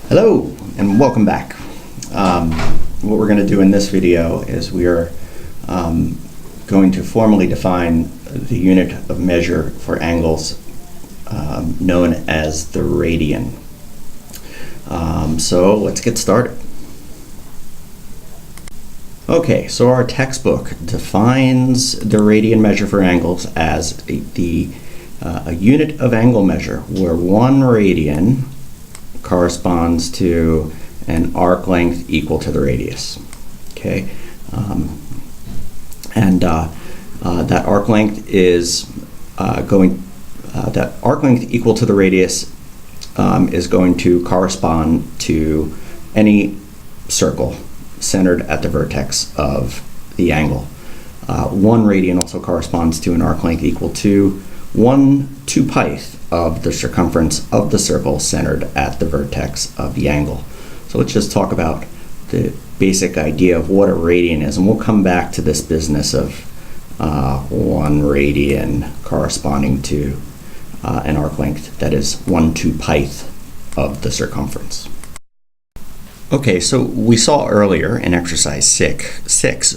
Hello and welcome back. What we're going to do in this video is we are going to formally define the unit of measure for angles known as the radian. So let's get started. Okay, so our textbook defines the radian measure for angles as a unit of angle measure where 1 radian corresponds to an arc length equal to the radius. Okay, that arc length is that arc length equal to the radius is going to correspond to any circle centered at the vertex of the angle. 1 radian also corresponds to an arc length equal to 1/2π of the circumference of the circle centered at the vertex of the angle. So let's just talk about the basic idea of what a radian is, and we'll come back to this business of 1 radian corresponding to an arc length that is 1/2π of the circumference. Okay, so we saw earlier in exercise 6,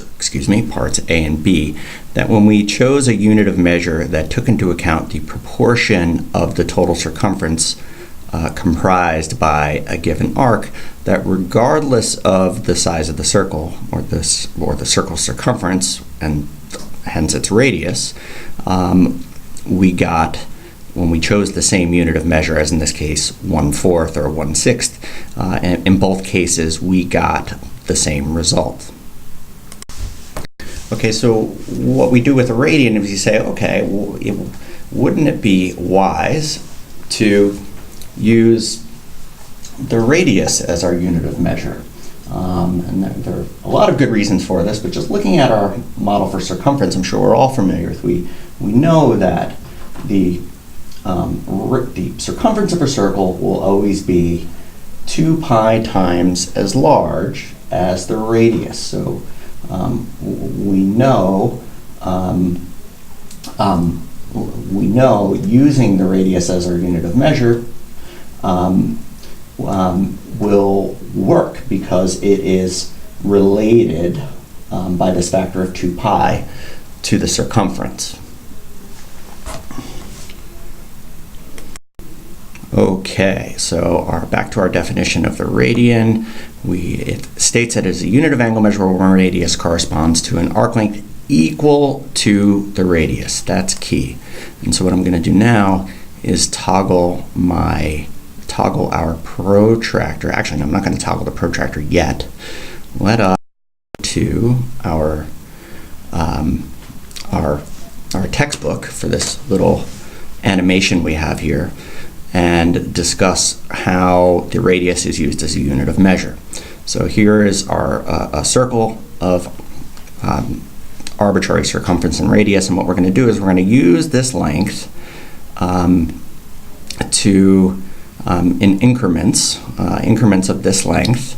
parts A and B, that when we chose a unit of measure that took into account the proportion of the total circumference comprised by a given arc, that regardless of the size of the circle or the circle's circumference and hence its radius, we got, when we chose the same unit of measure, as in this case 1/4 or 1/6, and in both cases we got the same result. Okay, so what we do with a radian is you say, okay, well, wouldn't it be wise to use the radius as our unit of measure? And there are a lot of good reasons for this, but just looking at our model for circumference, I'm sure we're all familiar with, we know that the circumference of a circle will always be 2π times as large as the radius. So we know using the radius as our unit of measure will work because it is related by this factor of 2π to the circumference. Okay, so back to our definition of the radian. It states that it is a unit of angle measure where 1 radius corresponds to an arc length equal to the radius. That's key. And so what I'm going to do now is toggle our protractor. Actually, I'm not going to toggle the protractor yet. Let us go to our textbook for this little animation we have here and discuss how the radius is used as a unit of measure. So here is a circle of arbitrary circumference and radius, and what we're going to do is we're going to use this length in increments of this length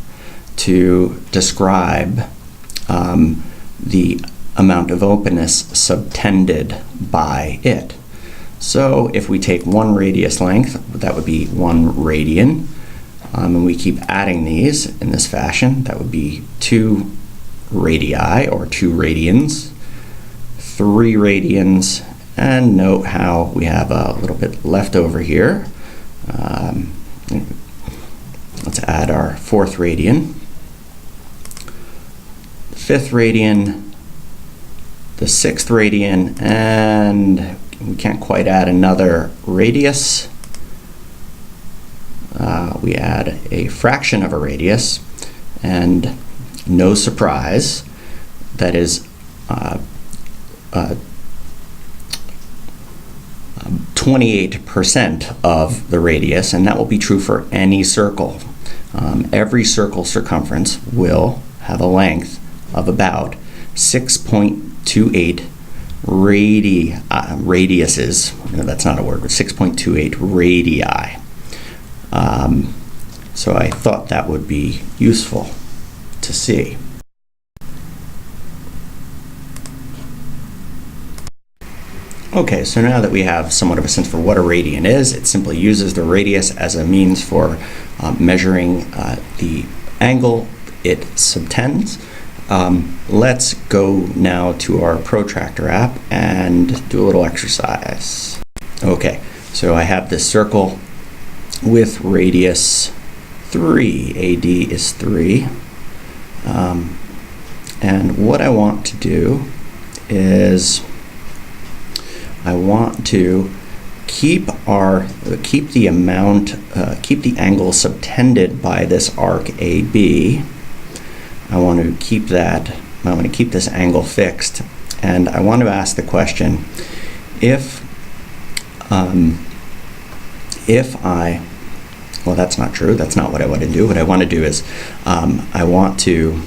to describe the amount of openness subtended by it. So if we take 1 radius length, that would be 1 radian, and we keep adding these in this fashion, that would be 2 radii or 2 radians, 3 radians, and note how we have a little bit left over here. Let's add our 4th radian, the 5th radian, the 6th radian, and we can't quite add another radius. We add a fraction of a radius, and no surprise, that is 28% of the radius, and that will be true for any circle. Every circle circumference will have a length of about 6.28 radiuses. No, that's not a word, but 6.28 radii. So I thought that would be useful to see. Okay, so now that we have somewhat of a sense for what a radian is, it simply uses the radius as a means for measuring the angle it subtends. Let's go now to our protractor app and do a little exercise. Okay, so I have this circle with radius 3. AD is 3. And what I want to do is I want to keep the angle subtended by this arc AB. I want to keep this angle fixed, and I want to ask the question, if well, that's not true. That's not what I want to do. What I want to do is I want to,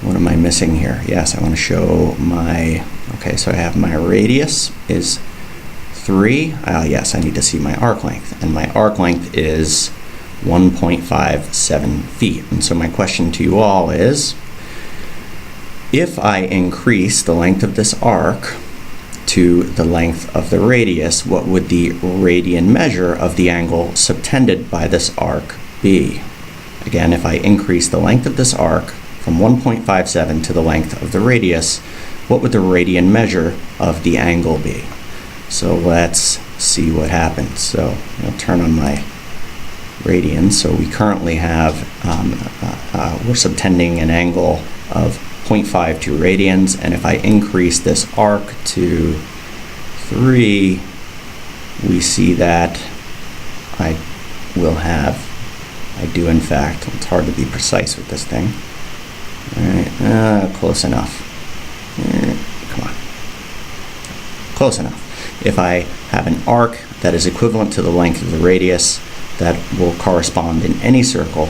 what am I missing here? Yes, I want to show my, okay, so I have my radius is 3. Yes, I need to see my arc length, and my arc length is 1.57 feet. And so my question to you all is, if I increase the length of this arc to the length of the radius, what would the radian measure of the angle subtended by this arc be? Again, if I increase the length of this arc from 1.57 to the length of the radius, what would the radian measure of the angle be? So let's see what happens. So I'll turn on my radian. So we currently have, we're subtending an angle of 0.52 radians, and if I increase this arc to 3, we see that I do in fact, it's hard to be precise with this thing. All right, close enough. Come on. Close enough. If I have an arc that is equivalent to the length of the radius, that will correspond in any circle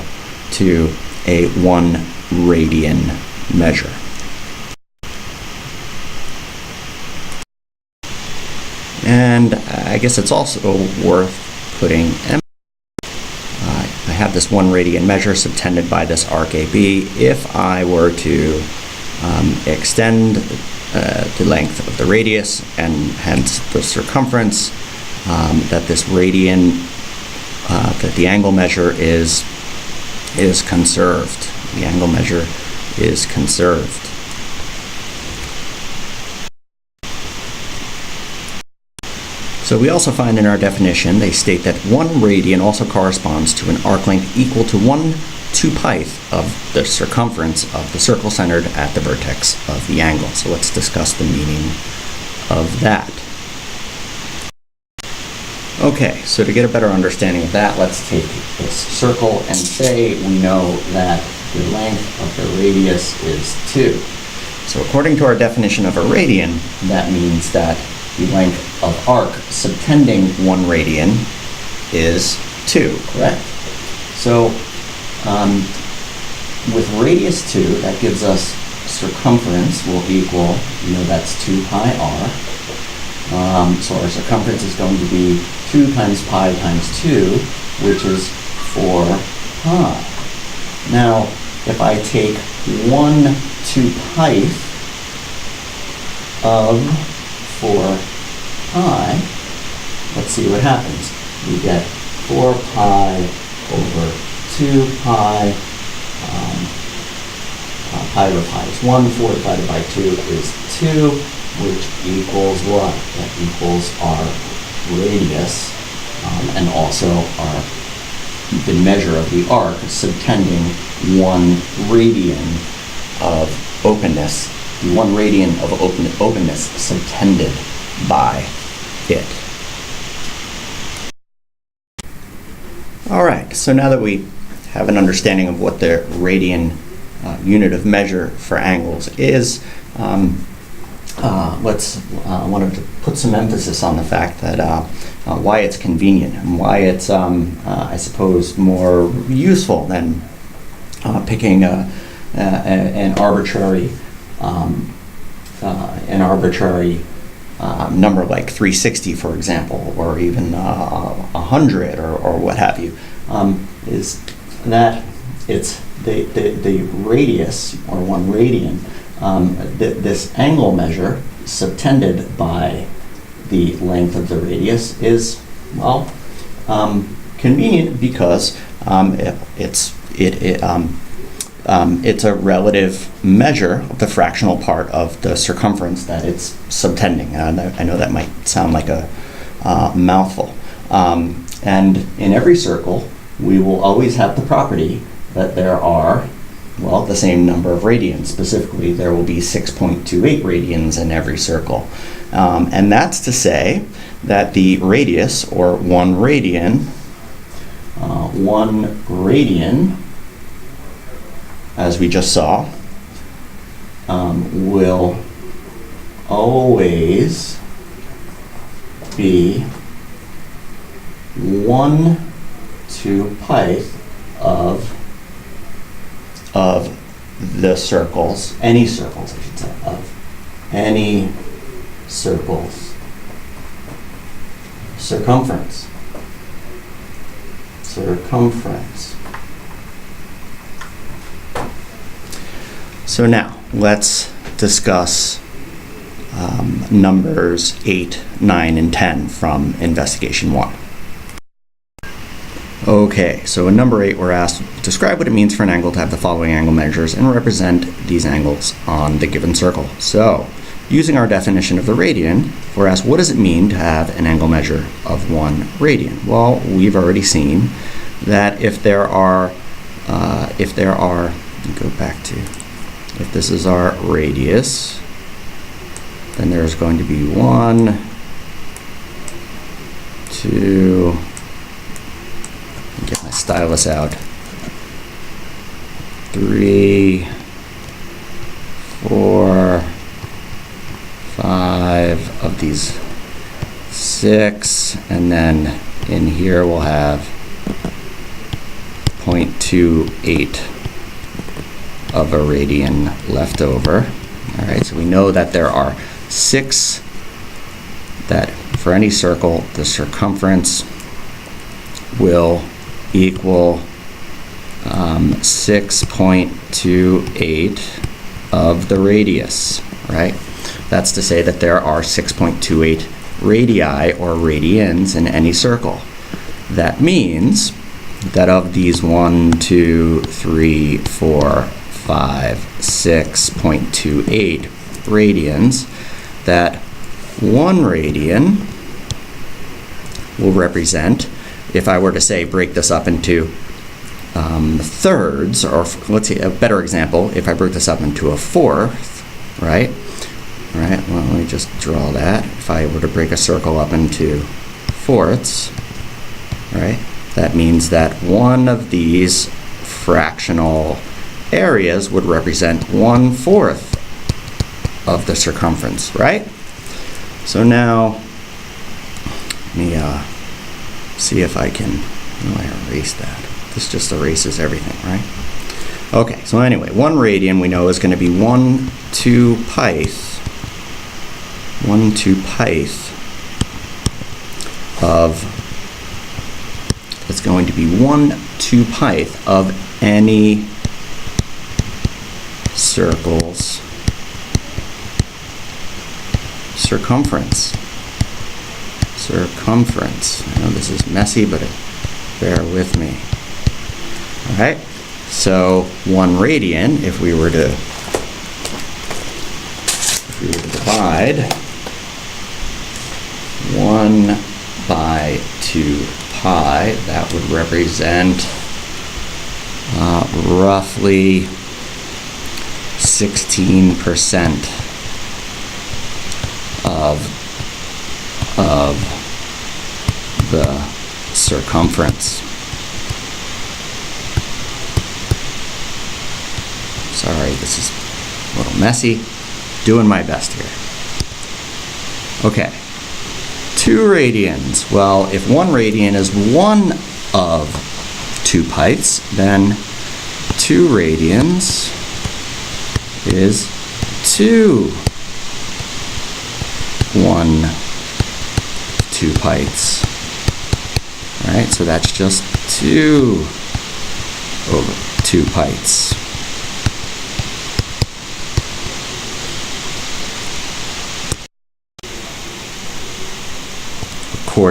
to a 1 radian measure. And I guess it's also worth putting I have this 1 radian measure subtended by this arc AB. If I were to extend the length of the radius and hence the circumference, that this radian, that the angle measure is conserved. The angle measure is conserved. So we also find in our definition, they state that 1 radian also corresponds to an arc length equal to 1/2π of the circumference of the circle centered at the vertex of the angle. So let's discuss the meaning of that. Okay, so to get a better understanding of that, let's take this circle and say we know that the length of the radius is 2. So according to our definition of a radian, that means that the length of arc subtending 1 radian is 2, correct? So with radius 2, that gives us circumference will equal, that's 2πr. So our circumference is going to be 2 times pi times 2, which is 4π. Now, if I take 1/2π of 4π, let's see what happens. We get 4π over 2π. Pi over pi is 1. 4 divided by 2 is 2, which equals what? That equals our radius, and also the measure of the arc subtending 1 radian of openness. The 1 radian of openness subtended by it. All right, so now that we have an understanding of what the radian unit of measure for angles is, I wanted to put some emphasis on the fact that why it's convenient and why it's, I suppose, more useful than picking an arbitrary number like 360, for example, or even 100 or what have you, is that it's the radius, or 1 radian, This angle measure subtended by the length of the radius is, well, convenient because it's a relative measure of the fractional part of the circumference that it's subtending. I know that might sound like a mouthful. And in every circle, we will always have the property that there are, well, the same number of radians. Specifically, there will be 6.28 radians in every circle. And that's to say that the radius, or 1 radian, as we just saw, will always be 1/2π of the circles, any circles, I should say, of any circle's circumference. So now, let's discuss numbers 8, 9, and 10 from Investigation 1. Okay, so in number 8, we're asked, describe what it means for an angle to have the following angle measures and represent these angles on the given circle. So, using our definition of the radian, we're asked, what does it mean to have an angle measure of 1 radian? Well, we've already seen that if this is our radius, then there's going to be 1, 2, get my stylus out, 3, 4, 5 of these 6, and then in here we'll have 0.28 of a radian left over. All right, so we know that there are 6, that for any circle, the circumference will equal 6.28 of the radius, right? That's to say that there are 6.28 radii or radians in any circle. That means that of these 1, 2, 3, 4, 5, 6.28 radians, that 1 radian will represent, if I were to say break this up into thirds, or let's see, a better example, if I broke this up into a fourth, right? Right, well, let me just draw that. If I were to break a circle up into fourths, right, that means that one of these fractional areas would represent 1/4 of the circumference, right? So now, let me see if I can, I erase that. This just erases everything, right? Okay, so anyway, 1 radian we know is going to be 1/2π of, it's going to be 1/2π of any circle's circumference. I know this is messy, but bear with me. All right, so 1 radian, if we were to divide 1 by 2π, that would represent roughly 16% of the circumference. Sorry, this is a little messy. Doing my best here. Okay. 2 radians. Well, if 1 radian is 1 of 2π, then 2 radians is 2 1/2π. All right, so that's just 2 over 2π.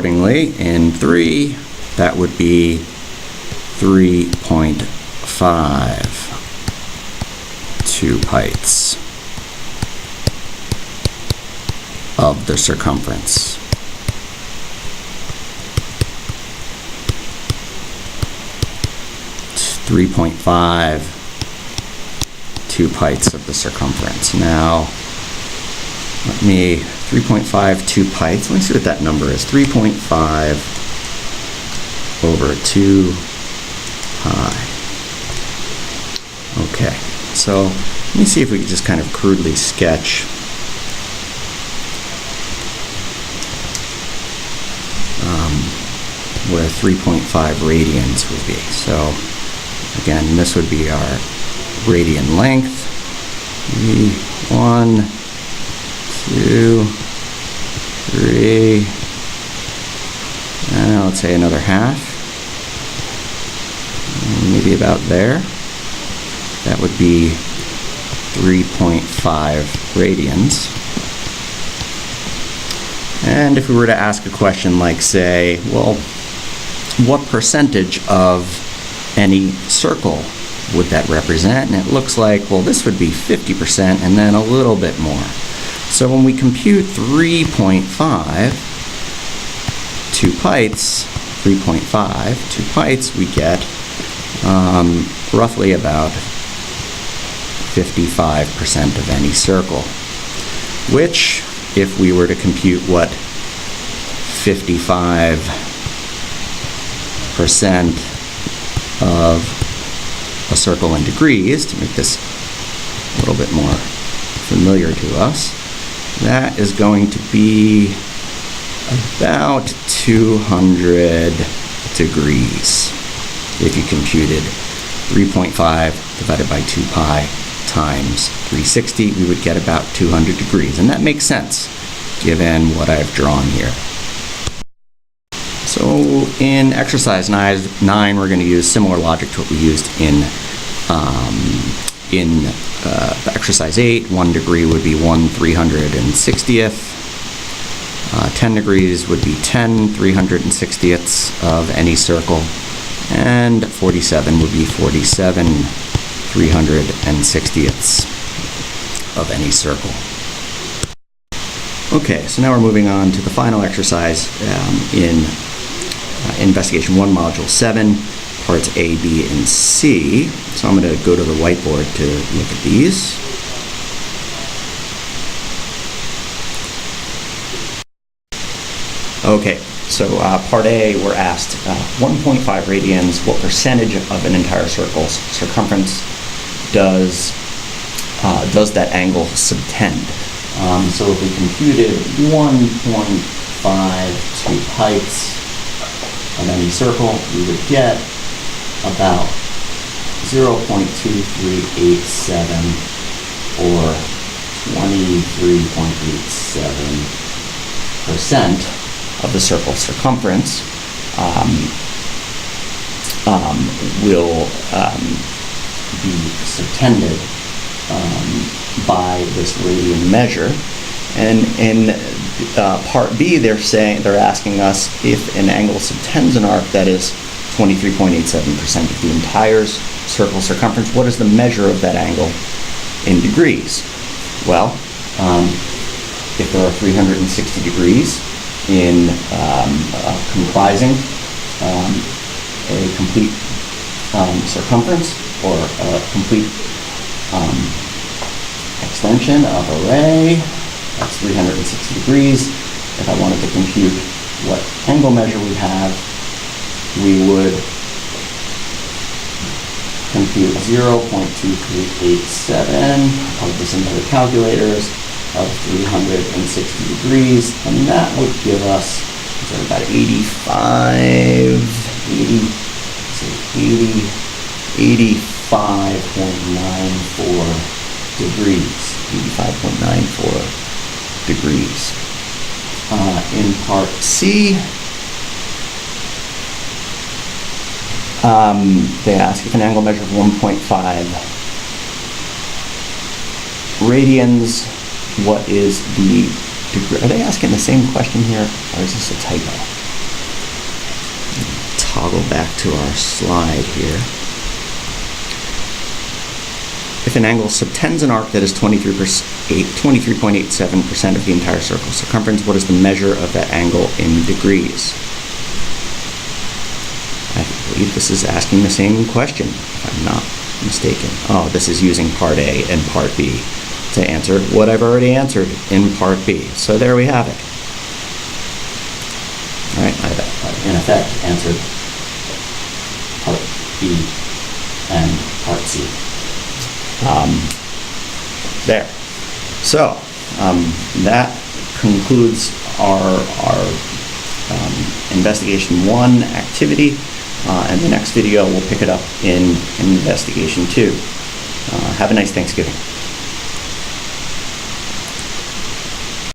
accordingly, in 3, that would be 3.5 2-pites of the circumference. It's 3.5 2-pites of the circumference. Now, 3.5 2-pites, let me see what that number is. 3.5 over 2 pi. Okay, so let me see if we can just kind of crudely sketch where 3.5 radians would be. So again, this would be our radian length. 1, 2, 3, and let's say another half. Maybe about there. That would be 3.5 radians. And if we were to ask a question like, say, well, what percentage of any circle would that represent? And it looks like, well, this would be 50% and then a little bit more. So when we compute 3.5 2-pites, we get roughly about 55% of any circle, which, if we were to compute what 55% of a circle in degrees, to make this a little bit more familiar to us, that is going to be about 200 degrees. If you computed 3.5 divided by 2 pi times 360, we would get about 200 degrees. And that makes sense, given what I've drawn here. So in exercise 9, we're going to use similar logic to what we used in exercise 8. 1 degree would be 1/360th. 10 degrees would be 10 360ths of any circle. And 47 would be 47 360ths of any circle. Okay, so now we're moving on to the final exercise in Investigation 1, Module 7, Parts A, B, and C. So I'm going to go to the whiteboard to look at these. Okay, so Part A, we're asked 1.5 radians, what percentage of an entire circle's circumference does that angle subtend? So if we computed 1.5 2-pites of any circle, we would get about 0.2387 or 23.87% of the circle's circumference will be subtended by this radian measure. And in Part B, they're asking us if an angle subtends an arc that is 23.87% of the entire circle circumference, what is the measure of that angle in degrees? Well, if there are 360 degrees in comprising a complete circumference or a complete extension of a ray, that's 360 degrees. If I wanted to compute what angle measure we have, we would compute 0.2387, plug this into the calculators, of 360 degrees, and that would give us about 85.94 degrees. 85.94 degrees. In Part C, they ask if an angle measure of 1.5 radians, what is the degree? Are they asking the same question here, or is this a typo? toggle back to our slide here. If an angle subtends an arc that is 23.87% of the entire circle circumference, what is the measure of that angle in degrees? I believe this is asking the same question, if I'm not mistaken. Oh, this is using part A and part B to answer what I've already answered in part B. So there we have it. All right, I've in effect answered part B and part C. There. So that concludes our investigation 1 activity, and the next video we'll pick it up in investigation 2. Have a nice Thanksgiving.